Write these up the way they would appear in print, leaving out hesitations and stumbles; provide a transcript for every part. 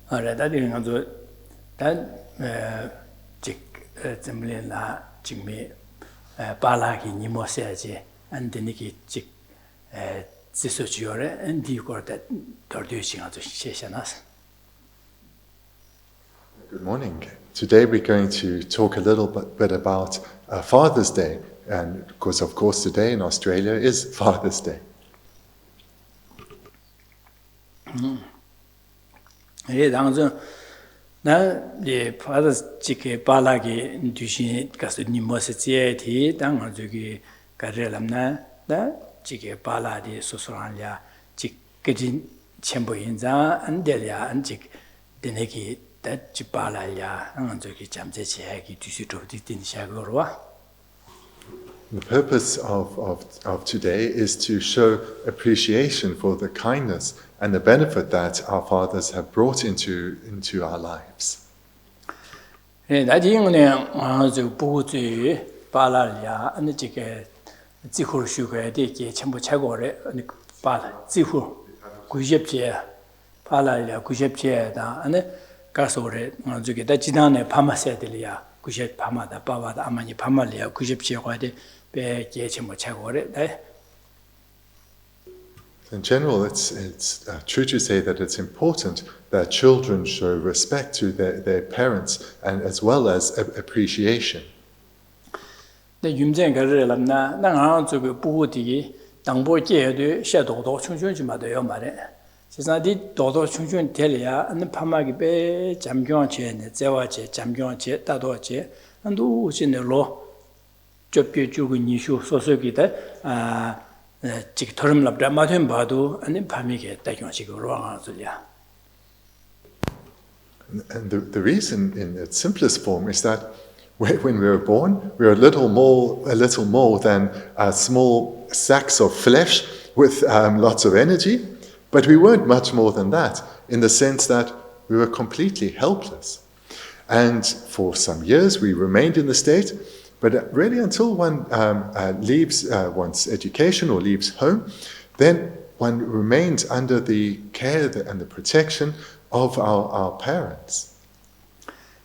That is also that Zemlina Jimmy Balaki Nimosaji and the Niki Jik Zisujore and Digor that producing of the Sheshanas. Good morning. Today we're going to talk a little bit about Father's Day, and because of course today in Australia is Father's Day. The Father's Jike Balagi Dushin Casudimosity, Dangazuki Garelamna, the Jike Bala di Susurania, Jikajin Chemboinza, and Delia, and Jik Deneki, that Jibala, Anzuki Jamzeki, Tusito, Din Shagorwa. The purpose of today is to show appreciation for the kindness and the benefit that our fathers have brought into our lives. And Zikur Sugar, the Chambo Chagore, and Zikur, Gujepje, Pala, Gujepje, and Gasore, Zuki, the Jinane, Pamasedelia, Gujet Pama, the Bava, the Amani Pamalia, Gujepje, the Chambo Chagore. In general, it's true to say that it's important that children show respect to their parents and as well as appreciation. The Yumzen Garelamna, Nang to be Budi, Dangbo Jed, Shadow, Chunjuma de Yomare. Since I did Dodo Chunjun Telia and the Pamagibe, Jamgionche, Zewache, Jamgionche, Tadoche, and who in the law, Jopu Nishu, Sosogita, Jiktorum Labda Matum Badu, and then Pamike, Dagonchigo Roanzulia. And the reason in its simplest form is that when we were born, we were a little more than small sacks of flesh with lots of energy, but we weren't much more than that, in the sense that we were completely helpless. And for some years we remained in the state, but really until one leaves one's education or leaves home, then one remains under the care and the protection of our parents.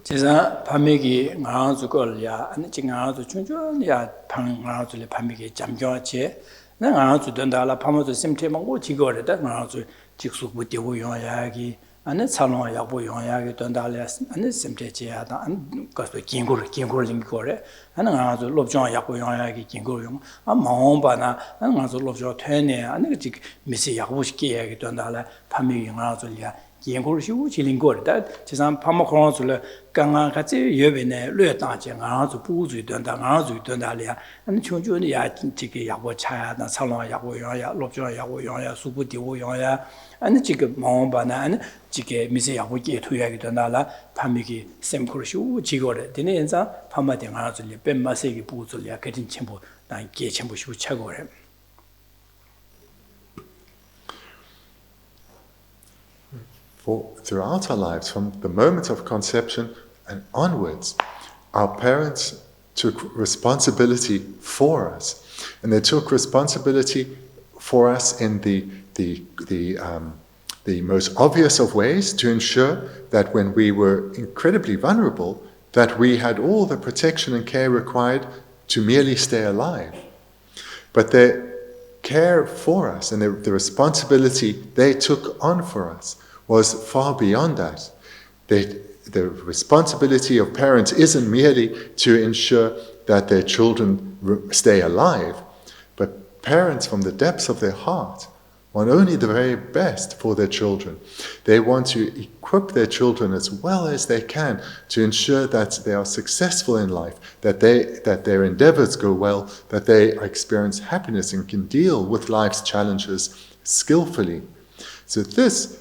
Jisa Pamiki Nazugolia and Jingazu Chunjunia Pangazuli Pamiki Jamjoche, then Azu Dundala Pamo the same time what he got that Nazu Jixu with the Wuyagi, and the Salon Yabuyagi Dundalas, and the same Techiata, and Gospel Kingur in Gore, and Azu Lobjon Yapuyagi Kingurium, a Mombana, and Azu Lobjo Tene, and the Missy Yabushki Dundala, Pamiki Nazulia. Yengurshu, Chilingor, that Chisam Pamaconsula, Ganga Katsi, Yevine, Luetanchi, Anzu Puzu, Dundangazu, Dundalia, and Chunjunia, Chiki Yabocha, and Salon Yaboya, Lobjo Yaboya, Subuti Woya, and the Chiki Mombana, and Chiki Missy Yabuki, Tuyaki Dundala, Pamiki, Semkurshu, Chigore, Dinenza, Pamadingazuli, Ben Masegi Puzulia, getting Chimbo, and Gay Chimbushu Chagore. Throughout our lives, from the moment of conception and onwards, our parents took responsibility for us, and they took responsibility for us in the most obvious of ways to ensure that when we were incredibly vulnerable, that we had all the protection and care required to merely stay alive. But their care for us and the responsibility they took on for us was far beyond that. The responsibility of parents isn't merely to ensure that their children stay alive, but parents from the depths of their heart want only the very best for their children. They want to equip their children as well as they can to ensure that they are successful in life, that their endeavors go well, that they experience happiness and can deal with life's challenges skillfully. So this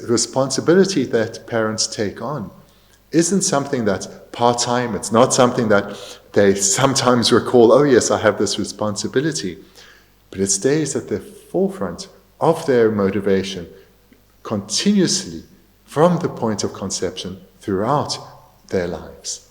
responsibility that parents take on isn't something that's part-time. It's not something that they sometimes recall, oh yes, I have this responsibility. But it stays at the forefront of their motivation continuously from the point of conception throughout their lives.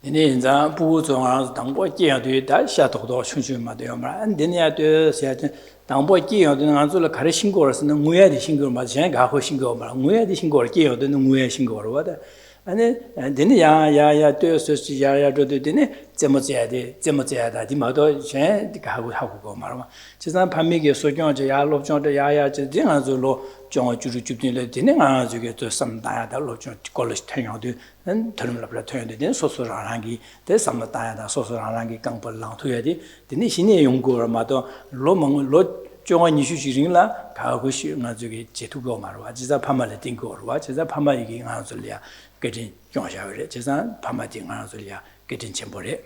Dine za bu zong ang dangbo jian de da xia dou dou chung chung ma de ma an dine ya de xia de dangbo jian de ang zu le ka de xin guo是能nguye de xin guo ma xian ga ho xin guo ma nguye de xin guo jian de能nguye xin guo wa de ane dine ya de su xi ya de de dine 怎么解的 di ma do xian de ga ho guo ma ma ji san pan mi ge su jiang ya lo jiang de ya ji ding ang zu lo jiang ju ju de le dine ang zu ge de sam da ya de lo jiang guo le tan yang de 는 들음을 표현되는 소소라랑기 대삼다야다 소소라랑기 강벌랑 투야디 드니 신의 연구로마도 로멍 로 종원이 수시링라 가고시 나중에 제투고 말와 지자 파마를 띵고로와 지자 파마 이게 안설이야 그진 종샤를 지자 파마 띵 안설이야 그진 첨보래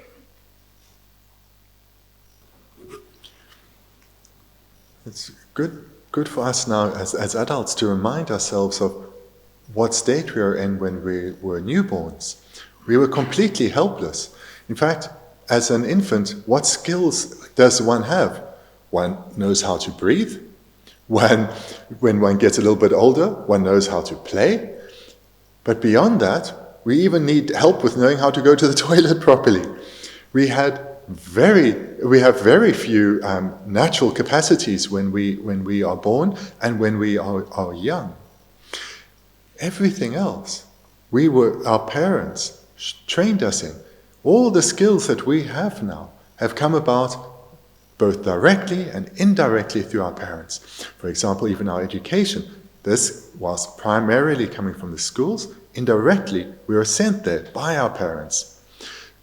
It's good for us now as adults to remind ourselves of what state we were in when we were newborns. We were completely helpless. In fact, as an infant, what skills does one have? One knows how to breathe. When one gets a little bit older, one knows how to play. But beyond that, we even need help with knowing how to go to the toilet properly. We have very few natural capacities when we are born and when we are young. Everything else, our parents trained us in. All the skills that we have now have come about both directly and indirectly through our parents. For example, even our education. This was primarily coming from the schools. Indirectly, we were sent there by our parents.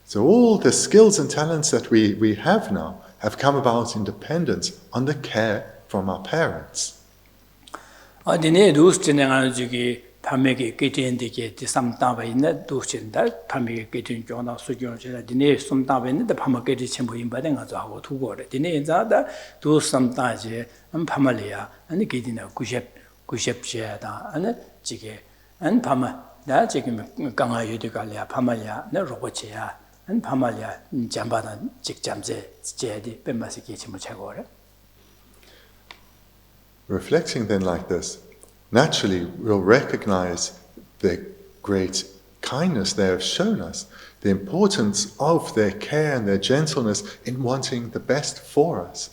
So all the skills and talents that we have now have come about in dependence on the care from our parents. 파메게 게iten데게 디삼다바 있는 도신다 파메게 게iten 조나 수교를 디네 숨다바 있는데 파메게 첨부 인바된 가서 하고 두고래 디네 인자다 도 삼다제 파말이야 아니 게디나 90제다 아니 지게 안 파마 나 지금 강아 유디가리아 파말이야 나 로봇이야 안 파말이야 잠바다 직잠제 제디 뱀마스게 첨부 최고래 Reflecting then like this, naturally, we'll recognize the great kindness they have shown us, the importance of their care and their gentleness in wanting the best for us.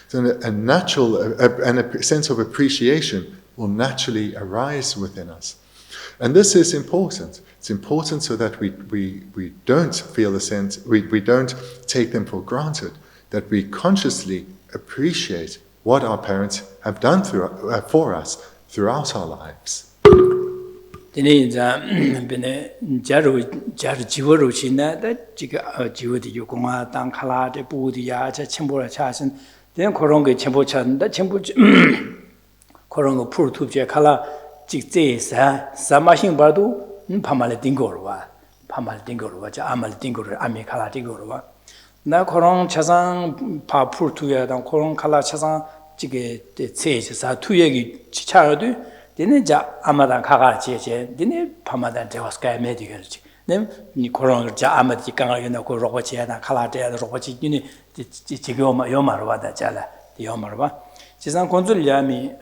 So a sense of appreciation will naturally arise within us. And this is important. It's important so that we don't feel the sense, we don't take them for granted, that we consciously appreciate what our parents have done for us throughout our lives. Dine za bene jaru jiwo china da jiga jiwo di yugonga dang kala de bu di ya cha 첨보 cha sin den korong ge 첨보 chan da 첨보 korong ge pur tu je kala jig ze sa ma xing ba du pamale dingo ro wa cha amal dingo ro ami kala dingo ro wa na korong chasang pa pur tu ya dang korong kala chasang jige de ce sa tu ye gi cha du dine ja amadan kaga jeje dine pamadan dewaska medigel지 nem ni koron ja amadi kanga yona ko robochi ya kala de robochi ni 지금 요마로 와다 잘라 요마로 봐 지상 건줄이야미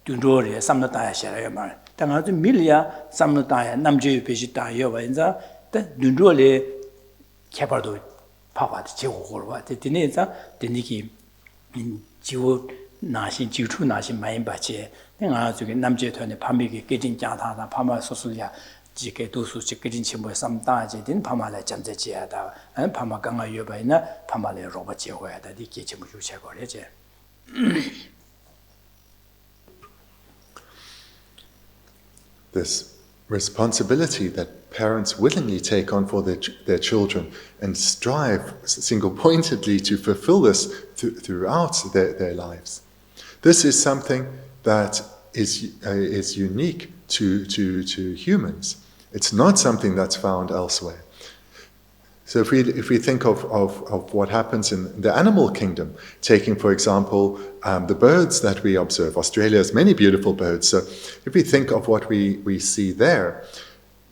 둔조리 삼는 다야셔요 말 당아주 밀리아 삼는 다야 남주의 배시 다여 와인자 둔조리 개발도 파와도 제고고로 와 되니자 되니기 지wo 나신 지추 나신 많이 받지 내가 저기 남제团의 밤이게 깨진 자다다 밤아 소소야 지게 도수 지게진 침보 삼다지 된 밤아래 잠재지야다 안 밤아 강아 여바이나 밤아래 로바 제고야다 이게 좀 유체거래제 This responsibility that parents willingly take on for their children and strive single-pointedly to fulfill this throughout their lives. This is something that is unique to humans. It's not something that's found elsewhere. So if we think of what happens in the animal kingdom, taking for example the birds that we observe, Australia has many beautiful birds. So if we think of what we see there,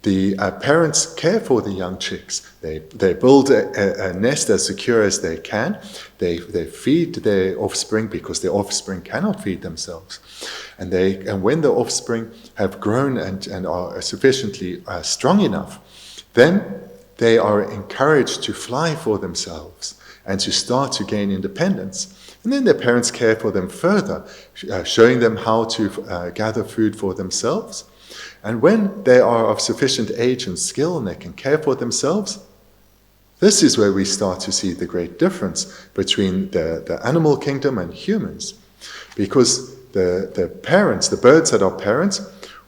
the parents care for the young chicks. They build a nest as secure as they can. They feed their offspring because their offspring cannot feed themselves. And when the offspring have grown and are sufficiently strong enough, then they are encouraged to fly for themselves and to start to gain independence. And then their parents care for them further, showing them how to gather food for themselves. And when they are of sufficient age and skill and they can care for themselves, this is where we start to see the great difference between the animal kingdom and humans. Because the parents, the birds that are parents,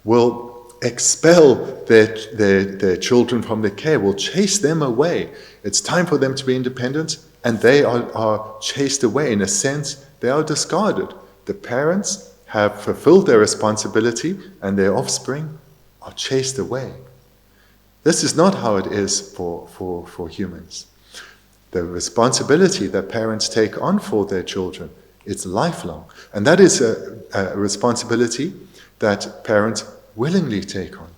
will expel their children from their care, will chase them away. It's time for them to be independent, and they are chased away. In a sense, they are discarded. The parents have fulfilled their responsibility, and their offspring are chased away. This is not how it is for humans. The responsibility that parents take on for their children is lifelong. And that is a responsibility that parents willingly take on.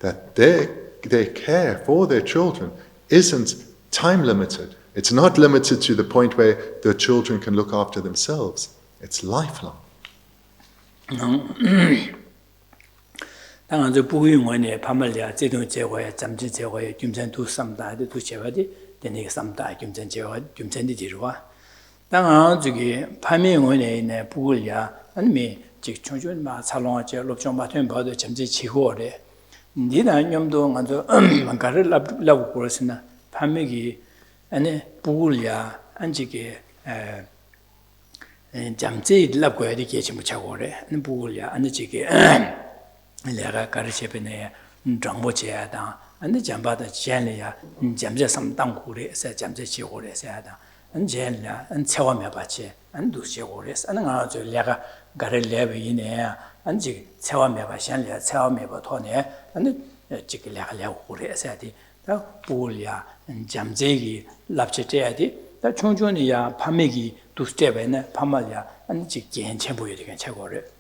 That their care for their children isn't time limited. It's not limited to the point where the children can look after themselves. It's lifelong. 당한 저 부유원에 파말이야 제동 제거에 잠진 제거에 김전도 삼다데 두체바디 되네 삼다 김전 제거 김전디 지루와 당한 저기 파미원에 있는 부울이야 아니면 즉 총준 마 살롱아제 롭종 마트엔 바도 잠지 치고래 니나 념도 먼저 만가를 라고 그러시나 파미기 아니 부울이야 안지게 잠지 라고야 되게 좀 차고래 아니 부울이야 안지게 내가 가르쳐베네 정보제야다 안데 잠바다 젠이야 잠제 삼당고래서 잠제 지고래서야다 안젠이야 안 체험해 봤지 안도 지고래서 안은 아주 내가 가르려베이네 안지 체험해 봐 셴이야 체험해 봐 토네 안데 지게 내가 고래서야디 다 부울이야 잠제기 랍체돼야디 다 총존이야 밤매기 두스테베네 밤말이야 안지 괜찮 보여 되게 최고래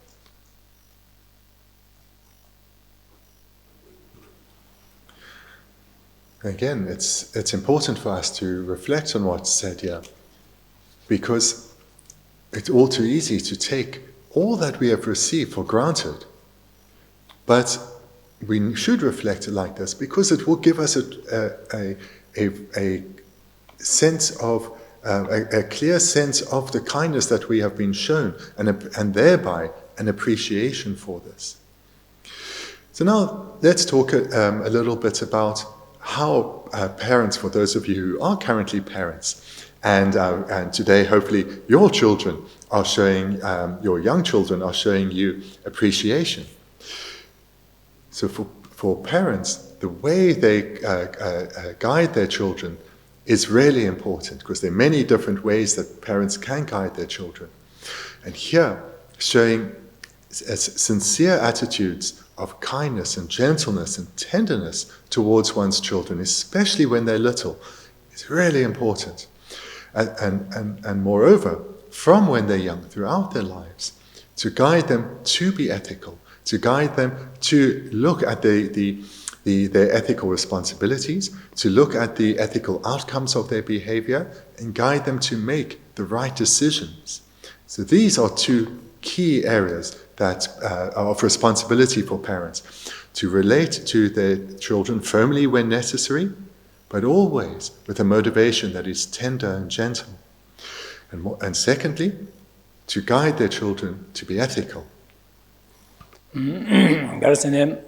Again, it's important for us to reflect on what's said here, because it's all too easy to take all that we have received for granted. But we should reflect like this, because it will give us a sense of a clear sense of the kindness that we have been shown, and thereby an appreciation for this. So now let's talk a little bit about how parents, for those of you who are currently parents, and today hopefully your children are showing, your young children are showing you appreciation. So for parents, the way they guide their children is really important, because there are many different ways that parents can guide their children. And here, showing sincere attitudes of kindness and gentleness and tenderness towards one's children, especially when they're little, is really important. And moreover, from when they're young, throughout their lives, to guide them to be ethical, to guide them to look at their ethical responsibilities, to look at the ethical outcomes of their behavior, and guide them to make the right decisions. So these are two key areas that of responsibility for parents, to relate to their children firmly when necessary, but always with a motivation that is tender and gentle. And secondly, to guide their children to be ethical. 가르스네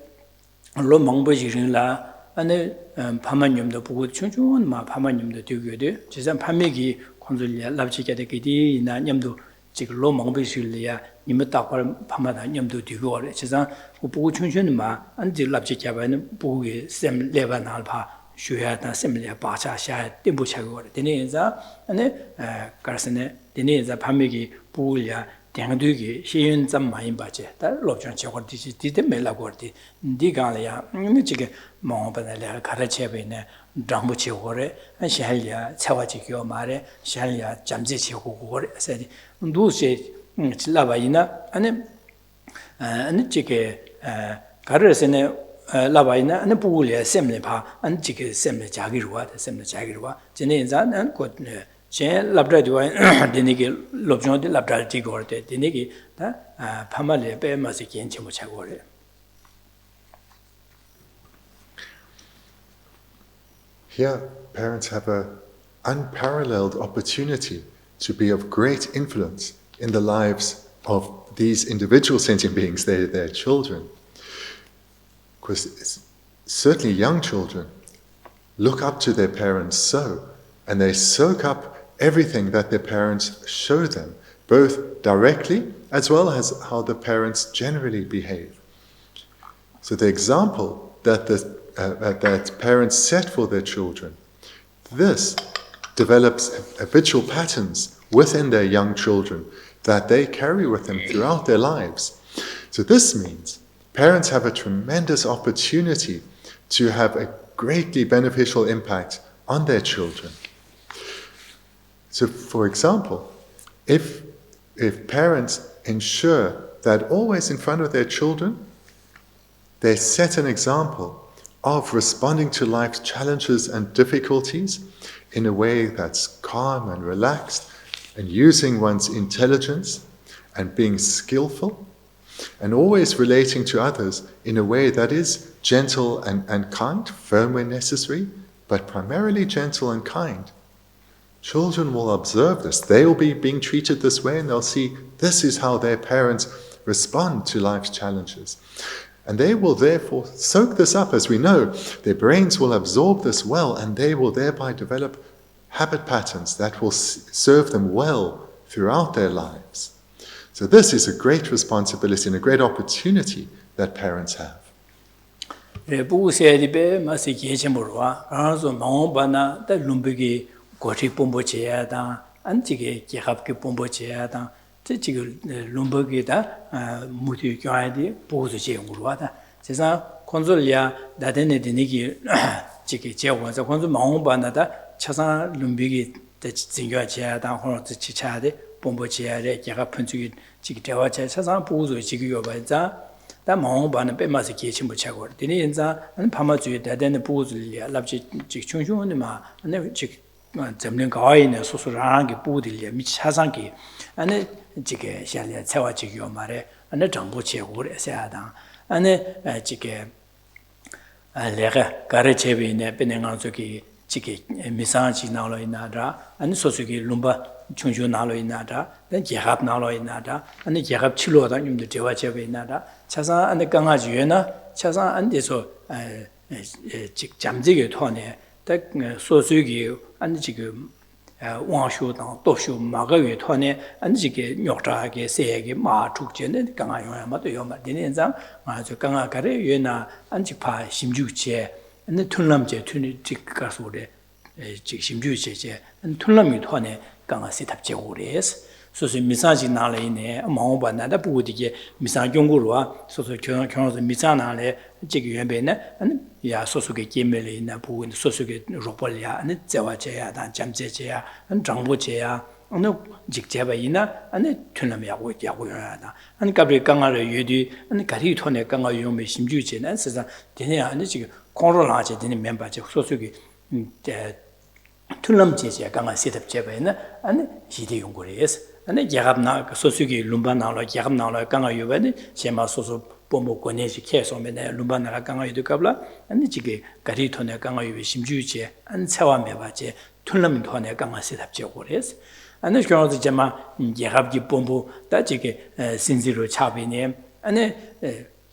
로망보지rin라 안에 파만님도 보고 충충 마 파만님도 되게도 지산 판매기 콘솔리아 랍치게 되기디 나 냠도 지금 로망보지리아 님을 딱발 파마다 냠도 되고래 지산 보고 충충 마 안지 랍치게바는 보게 셈 레바날파 슈야다 셈리아 바차샤 템부차고래 되네자 안에 가르스네 되네자 판매기 부울야 대한두기 시인 좀 많이 봐지. 다 롭장 저거지 디데 멜라고르디. 디가야 미치게 뭐바달래 가르쳐베네. 장부치고래. 샤리아 차와지교 말에 샤리아 잠지치고고래. 세디 누세 라바이나 아니 지게 가르스네 라바이나 아니 부울야 셈레파 아니 지게 셈레 자기로와 셈레 자기로와 제네자는 곧 제 랍다디와 데니게 롭종디 랍다디 거데 데니게 다 파말레 빼마스 괜찮 못 차고래. Here, parents have an unparalleled opportunity to be of great influence in the lives of these individual sentient beings, their children. Because certainly young children look up to their parents so, and they soak up everything that their parents show them, both directly as well as how the parents generally behave. So the example that parents set for their children, this develops habitual patterns within their young children that they carry with them throughout their lives. So this means parents have a tremendous opportunity to have a greatly beneficial impact on their children. So for example, if parents ensure that always in front of their children, they set an example of responding to life's challenges and difficulties in a way that's calm and relaxed, and using one's intelligence and being skillful, and always relating to others in a way that is gentle and kind, firm when necessary, but primarily gentle and kind. Children will observe this. They will be being treated this way, and they'll see this is how their parents respond to life's challenges. And they will therefore soak this up. As we know, their brains will absorb this well, and they will thereby develop habit patterns that will serve them well throughout their lives. So this is a great responsibility and a great opportunity that parents have. 차상 lumbi 징겨 제야다 호로 지차데 bombo 제야레 제가 펀주기 지기 대화 제 차상 보고서 지기요 봐자 다 마음바는 빼마서 계신 못 차고 되니 인자 안 파마주에 대대는 보고들이야 랍지 지 충충은마 안에 지 점령 가와이네 소소라는 게 보고들이야 미 차상기 안에 지게 샤리아 차와 지기요 말에 안에 정보 제고를 해야다 안에 지게 내가 가르쳐비네 빼내가지고 지게 미사지 나로 있나다 아니 소소기 룸바 충주 나로 있나다 then 제합 나로 있나다 아니 제합 치료다 님들 대화 제베 있나다 차상 안에 강아지에나 차상 안에서 직 잠지게 토네 딱 소소기 아니 지금 왕쇼당 도쇼 마가위 토네 아니 지게 녀다게 세게 마 축제는 강아요야마도 요마 되는장 아주 강아가래 예나 안지파 심주체 네 툴람제 튜니 직가소레 직 심주제제 툴람이 토네 강아시 답제고레스 소소 미사지 나래네 마오바나다 부디게 미사 경고로와 소소 경로서 미사나래 직原本네 야 소소게 게멜이나 부근 소소게 로벌야 네 제와제야다 잠제제야 정보제야 어느 직제바이나 아니 툴람이하고 야고야다 아니 갑리 강아를 유디 아니 가리 토네 강아 용메 심주제는 세상 되네 아니 지금 코로나제 되는 멤버제 소속이 툴람제제 강아 세답 제바이나 아니 시대 연구레스 아니 야갑나 소속이 룸바나로 야갑나로 강아 유바니 제마 소속 봄보 권내지 계속면에 룸바나가 강아 유도갑라 아니 지게 가리 토네 강아 유비 심주제 안 차와 메바제 툴람 토네 강아 세답 제고레스 아니 그러도 제마 야갑기 봄보 다지게 신지로 차비네 아니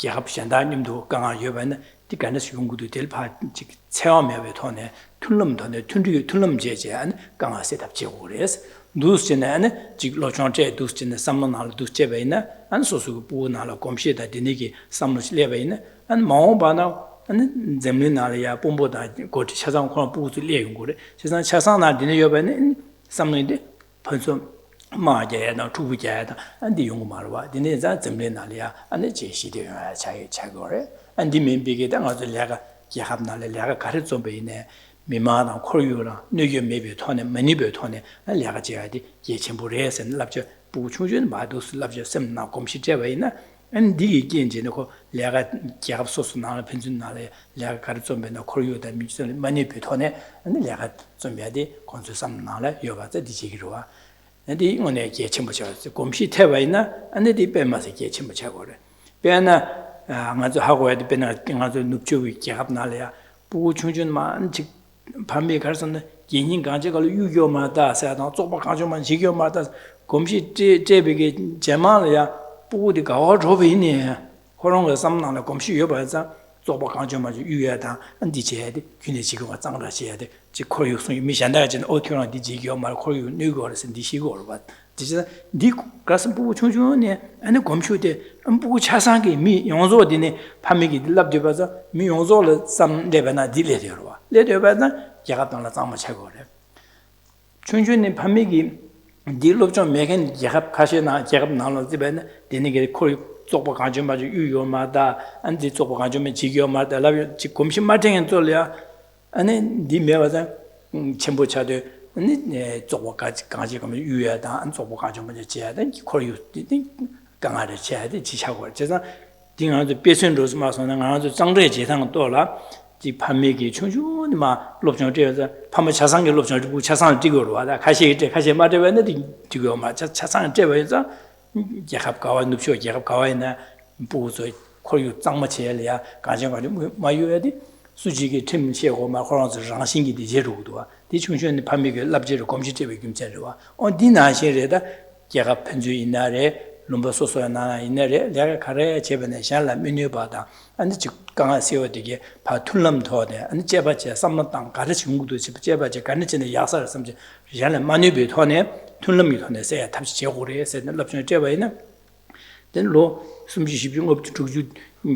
야갑 현다님도 강아 유바니 디간스 연구도 될 바지 체험에 토네 툴름 토네 툴름 제제한 강아세 답제고레스 누스제네 지 로촌제 두스제네 삼문할 두스제베이나 안 소수 부나라 검시다 디니기 삼루실레베이나 안 마오바나 안 zemlin나리아 뽐보다 고티 차상 코나 부스 레용고레 세상 차상나 디네 여베네 삼문데 번som 마제나 투부제다 안디 연구 말와 디네 자 zemlin나리아 안에 제시되어 차고레 안디 멤비게 당아서 내가 기합나래 내가 가르쳐 베이네 미마나 코르유라 느게 메베 토네 머니베 토네 내가 제야디 예침부레서 납저 부충준 마도스 납저 셈나 검시제베이나 안디 gen제노 내가 기합소스나라 펜준나래 내가 가르쳐 베나 코르유다 미션 머니베 토네 내가 좀 해야지 건수삼나래 여가서 디지기로와 안디 오늘 예침부죠 검시 태바이나 안디 빼마서 예침부자고래 배나 아마도 하고 해도 배나 아주 눕주기 기합나래야 부충준만 직 밤에 가서 개인 간제가 유교마다 사다 조바 간조만 지교마다 검시 제베게 제마야 부디 가와 조베니 그런 거 삼나는 검시 여봐서 조바 간조만 유야다 안디제데 균에 지고가 장라 해야돼 지 코유 손이 미산다진 오티랑 디지교 말 코유 누거스 디시고를 봐 진짜 니 가서 보고 충충네 아니 검쇼데 안 보고 차상게 미 용조디네 밤에기 랍데 봐서 미 용조를 삼레바나 딜레되어 봐 레되어봐서 야갑당라 장마 채고래 충충네 밤에기 딜롭 좀 매겐 야갑 가시나 야갑 나올 때는 되네게 코유 쪽보 가지고 맞아 유요마다 안디 쪽보 가지고 지교마다 라비 지 검신 말쟁이 돌려 아니 니 매와서 전부 차도 아니 쪽보 가지고 유야다 안 쪽보 가지고 지야다 코유 강아를 지야다 지샤고 그래서 딩아도 배선로스 마서는 아주 장대 재상 돌라 지 판매기 충분히 마 롭정 저서 판매 차상게 롭정 부 차상을 띄고로 와다 가시 맞아는데 띄고 마 차상 제버서 예합 가와 눕쇼 예합 가와이나 부서 코유 장마체야 가정가지고 마유야디 수지게 팀시고 마 그런서 장신기 디제로도 디충션의 판매게 랍제로 검시제베 김체로와 디나시레다 예합 편주 이날에 룸버소소야 나나 이날에 내가 가래 제번에 샬라 메뉴바다 아니 즉 강아 세워되게 바 툴럼도데 아니 제바제 삼만당 가르치 공부도 제바제 가르치는 야사를 섬지 샬라 마뉴비 토네 툴럼이 토네 세야 탑시 제고래 세는 럽션 제바이는 된로 숨지 십중 업주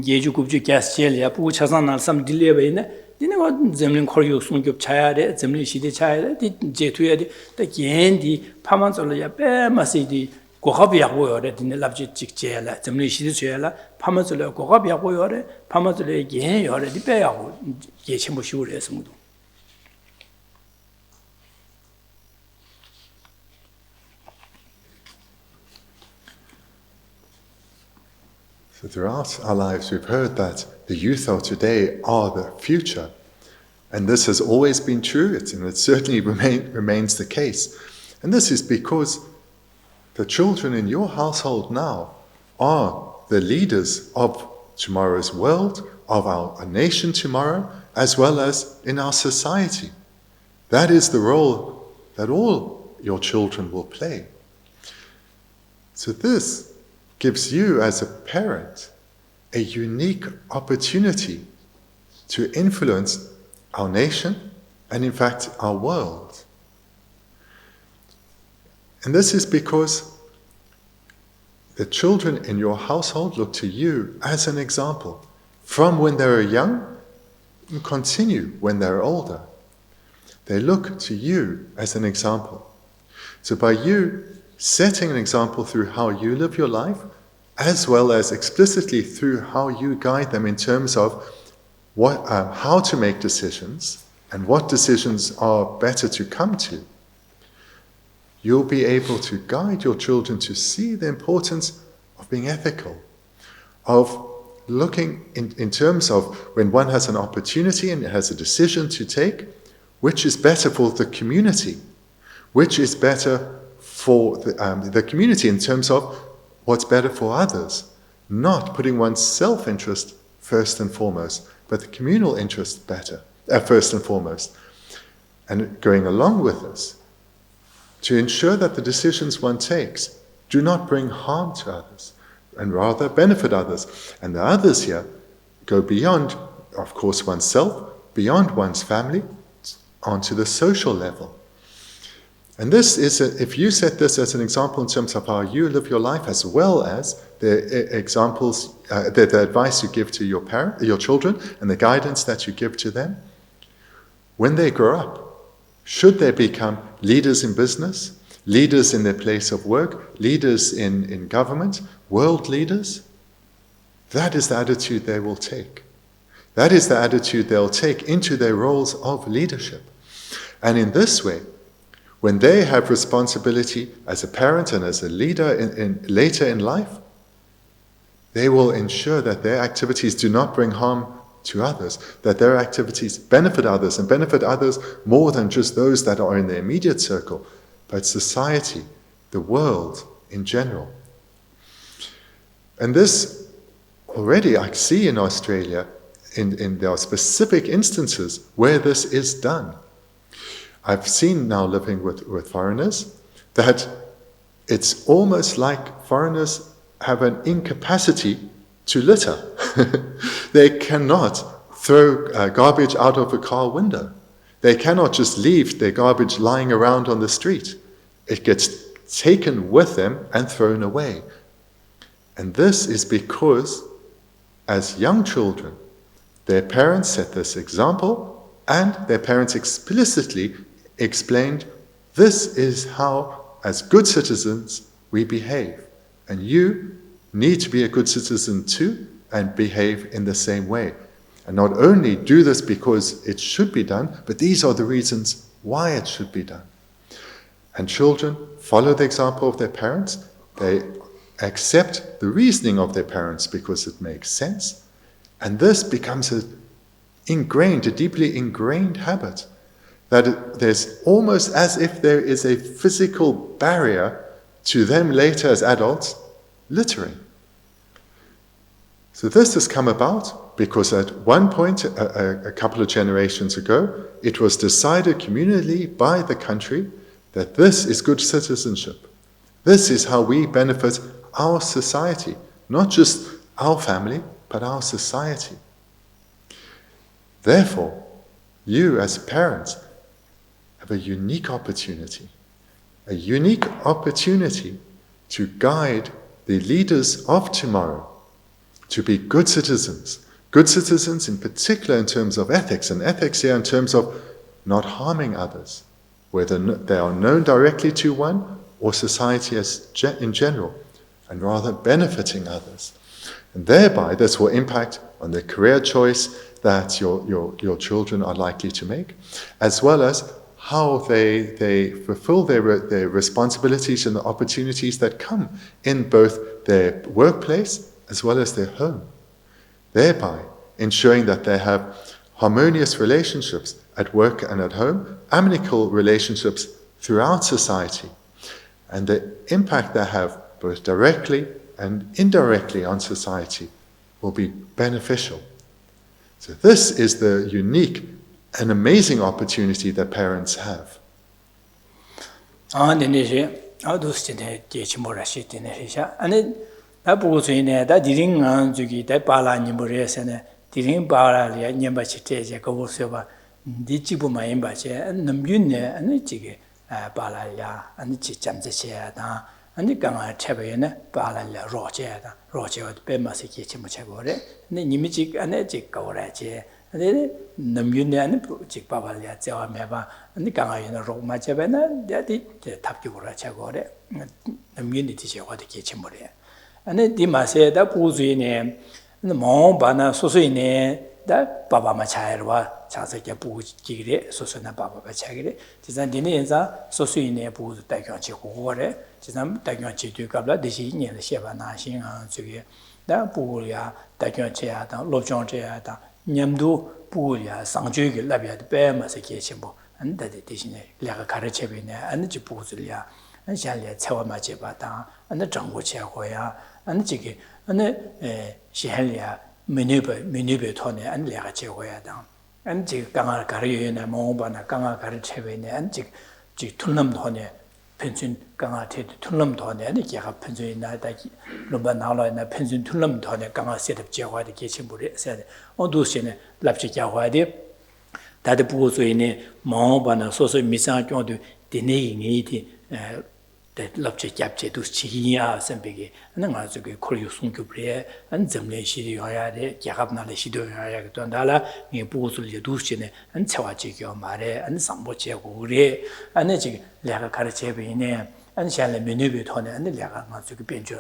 예주 급주 게스젤이야 부고 차산날 삼 딜레베이네 디네가 zemlin 코리오 송급 차야래 zemlin 시대 차야래 디 제투야디 더 겐디 파만솔야 빼마시디 고갑이야고요래 디네 랍지 직제라 zemlin 시대 쮸라 파만솔야 고갑이야고요래 파만솔야 예요래 디 빼야고 예 첨부 시우래 스무도 So throughout our lives, we've heard that the youth of today are the future. And this has always been true, and it certainly remains the case. And this is because the children in your household now are the leaders of tomorrow's world, of our nation tomorrow, as well as in our society. That is the role that all your children will play. So this gives you as a parent a unique opportunity to influence our nation and in fact our world. And this is because the children in your household look to you as an example from when they are young and continue when they're older. They look to you as an example. So by you setting an example through how you live your life, as well as explicitly through how you guide them in terms of how to make decisions and what decisions are better to come to, you'll be able to guide your children to see the importance of being ethical, of looking in terms of when one has an opportunity and has a decision to take, which is better for the community, which is better for the community in terms of what's better for others, not putting one's self-interest first and foremost, but the communal interest first and foremost. And going along with this, to ensure that the decisions one takes do not bring harm to others, and rather benefit others. And the others here go beyond, of course, oneself, beyond one's family, onto the social level. And this is, if you set this as an example in terms of how you live your life, as well as the examples, the advice you give to your children, and the guidance that you give to them, when they grow up, should they become leaders in business, leaders in their place of work, leaders in government, world leaders, that is the attitude they will take. That is the attitude they'll take into their roles of leadership. And in this way, when they have responsibility as a parent and as a leader later in life, they will ensure that their activities do not bring harm to others, that their activities benefit others, and benefit others more than just those that are in the immediate circle, but society, the world in general. And this already I see in Australia there are specific instances where this is done. I've seen now living with foreigners that it's almost like foreigners have an incapacity to litter. They cannot throw garbage out of a car window. They cannot just leave their garbage lying around on the street. It gets taken with them and thrown away. And this is because, as young children, their parents set this example, and their parents explicitly explained, this is how, as good citizens, we behave. And you need to be a good citizen too, and behave in the same way. And not only do this because it should be done, but these are the reasons why it should be done. And children follow the example of their parents. They accept the reasoning of their parents because it makes sense. And this becomes a deeply ingrained habit, that there's almost as if there is a physical barrier to them later as adults littering. So this has come about because at one point, a couple of generations ago, it was decided communally by the country that this is good citizenship. This is how we benefit our society, not just our family, but our society. Therefore, you as parents have a unique opportunity to guide the leaders of tomorrow to be good citizens in particular in terms of ethics, and ethics here in terms of not harming others, whether they are known directly to one or society in general, and rather benefiting others. And thereby this will impact on the career choice that your children are likely to make, as well as how they fulfill their responsibilities and the opportunities that come in both their workplace as well as their home, thereby ensuring that they have harmonious relationships at work and at home, amicable relationships throughout society, and the impact they have both directly and indirectly on society will be beneficial. So this is the unique and amazing opportunity that parents have. Ani kanga chebeyene balala rocheda rocheo be masiki chimuchegore ne nimiji ane jik kawraje ane namyune ane jik babalya jawa meba ani kanga yena rogma chebena dadi tapki gora chegore namyune tije wadi ke chimure ane di mase da buzuine mo bana sosuine da baba ma chairwa chase게 부지기래 소소나 바바가 차기래 지산 디네자 소수인의 부도 대경치 고거래 지산 대경치 뒤갑라 대시인의 셰바나신 저기 다 부야 대경치야다 로정제야다 냠도 부야 상주기 라비아데 배마서 계시고 안다데 대신에 내가 가르쳐비네 안지 부들이야 안샬레 채워마 제바다 안의 정고체고야 안지기 안의 시헬리아 미니베 토네 안내가 제고야다 안지 강아 가르여네 모바나 강아 가르쳐베네 안지 지 툴남 토네 펜신 강아 테 툴남 토네 아니 기가 펜신이 나다기 로바 나라나 펜신 툴남 토네 강아 세트 제고야데 계신부리 세데 어두시네 랍지 제고야데 다데 부고소이네 모바나 소소 미상교도 디네이니디 럽체 잡체 두 치기야 선배기 하는 가지고 콜유 송교브레 안 점례 시리야데 야갑나레 시도야야 돈달라 이 부고슬이 두시네 안 차와지겨 말에 안 상보제고 그래 안에 지금 내가 가르쳐베네 안 샬레 메뉴비 토네 안 내가 가지고 변조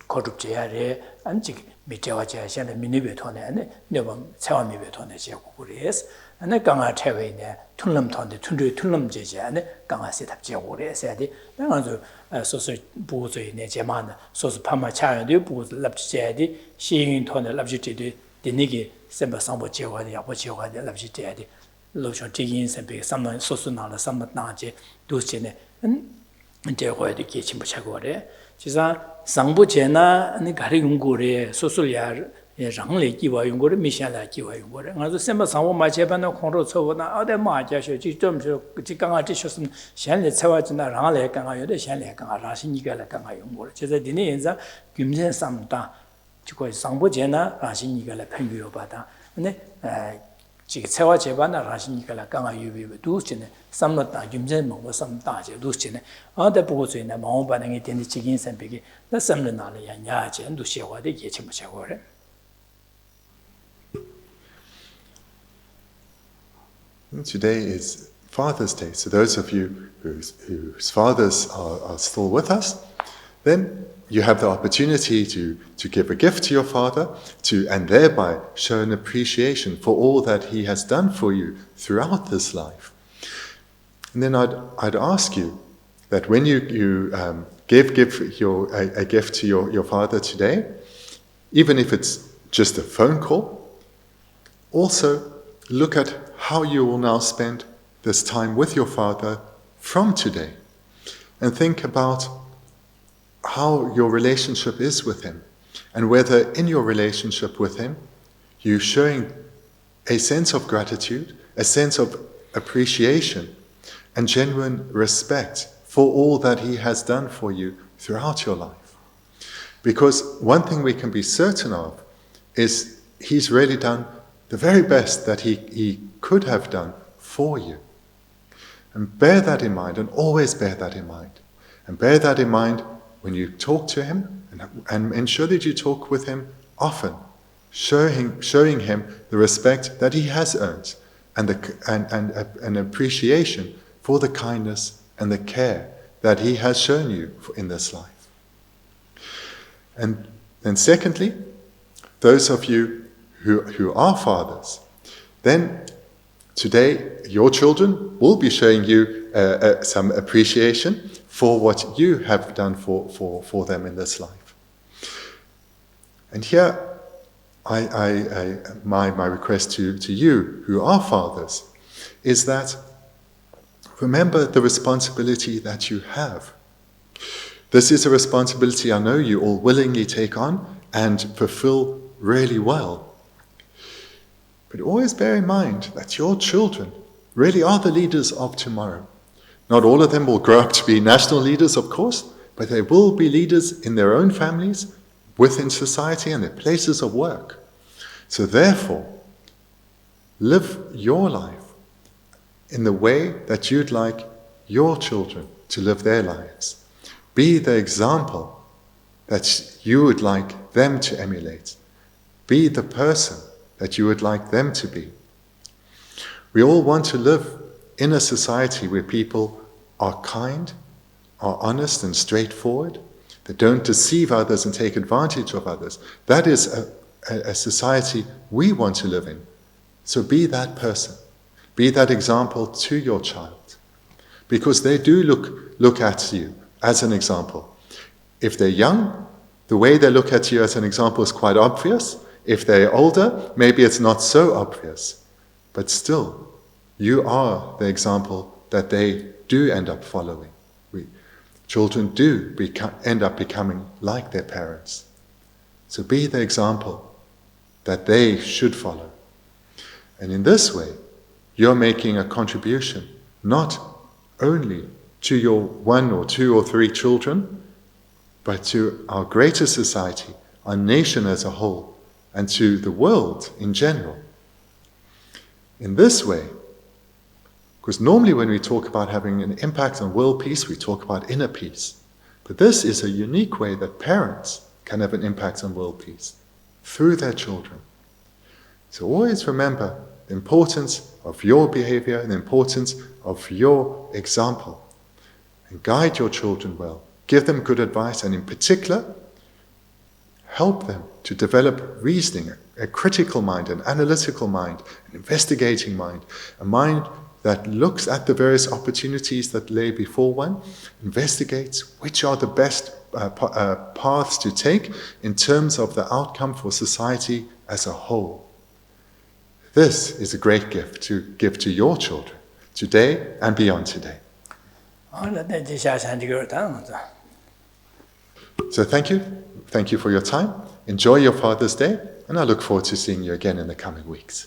거듭제야래 안 지금 미제와제 샬레 메뉴비 토네 안 내가 차와미비 토네 제고 그래서 안에 강아 태웨네 툴름 톤데 툴름 제제 안에 강아세 답제고 그래서야디 나가서 소소 부조이네 제만 소소 파마 차야데 부조 랍지제야디 시인 톤데 랍지제디 데니게 셈바 상보 제와데 야보 제와데 랍지제야디 로션 지인 셈베 삼만 소소나라 삼만 나제 도시네 제고야디 계침부 차고래 지사 상보 제나 아니 가리 공고래 소소야 rangli jiwa yungore, mishala jiwa yungore. Nga zo semba sangwa ma cheba na kongro tsobo na ade maa jasho, jikanga tisho shenle tsewa jina rangli kanga yode, shenle kanga rashi nigala kanga yungore. Cheza dine yenza gyumzen samda, jiko sangbo jena rashi nigala pengyo bata. 지금 세와 제반나 라신이가 강아 유비도 두스네 삼노다 김전 먹고 삼다제 두스네 아데 보고 있는 마음 반응이 되는 지긴 선배기 나 삼는 나는 야냐제 두시와데 예치 못 하고래 Today is Father's Day, so those of you whose fathers are still with us, then you have the opportunity to give a gift to your father, and thereby show an appreciation for all that he has done for you throughout this life. And then I'd ask you that when you give a gift to your father today, even if it's just a phone call, also look at how you will now spend this time with your father from today, and think about how your relationship is with him, and whether in your relationship with him you're showing a sense of gratitude, a sense of appreciation, and genuine respect for all that he has done for you throughout your life. Because one thing we can be certain of is he's really done the very best that he could have done for you. And bear that in mind, and always bear that in mind. And bear that in mind when you talk to him, and ensure that you talk with him often, showing him the respect that he has earned, and an appreciation for the kindness and the care that he has shown you in this life. And secondly, those of you who are fathers, then today your children will be showing you some appreciation for what you have done for them in this life. And here, my request to you who are fathers is that remember the responsibility that you have. This is a responsibility I know you all willingly take on and fulfill really well. But always bear in mind that your children really are the leaders of tomorrow. Not all of them will grow up to be national leaders, of course, but they will be leaders in their own families, within society, and their places of work. So therefore, live your life in the way that you'd like your children to live their lives. Be the example that you would like them to emulate. Be the person that you would like them to be. We all want to live in a society where people are kind, are honest and straightforward, that don't deceive others and take advantage of others. That is a society we want to live in. So be that person. Be that example to your child. Because they do look at you as an example. If they're young, the way they look at you as an example is quite obvious. If they're older, maybe it's not so obvious. But still, you are the example that they do end up following. Children do end up becoming like their parents. So be the example that they should follow. And in this way, you're making a contribution not only to your 1 or 2 or 3 children, but to our greater society, our nation as a whole, and to the world in general. In this way, because normally when we talk about having an impact on world peace, we talk about inner peace. But this is a unique way that parents can have an impact on world peace, through their children. So always remember the importance of your behavior and the importance of your example. And guide your children well. Give them good advice, and in particular, help them to develop reasoning, a critical mind, an analytical mind, an investigating mind, a mind that looks at the various opportunities that lay before one, investigates which are the best paths to take in terms of the outcome for society as a whole. This is a great gift to give to your children, today and beyond today. So thank you for your time. Enjoy your Father's Day, And I look forward to seeing you again in the coming weeks.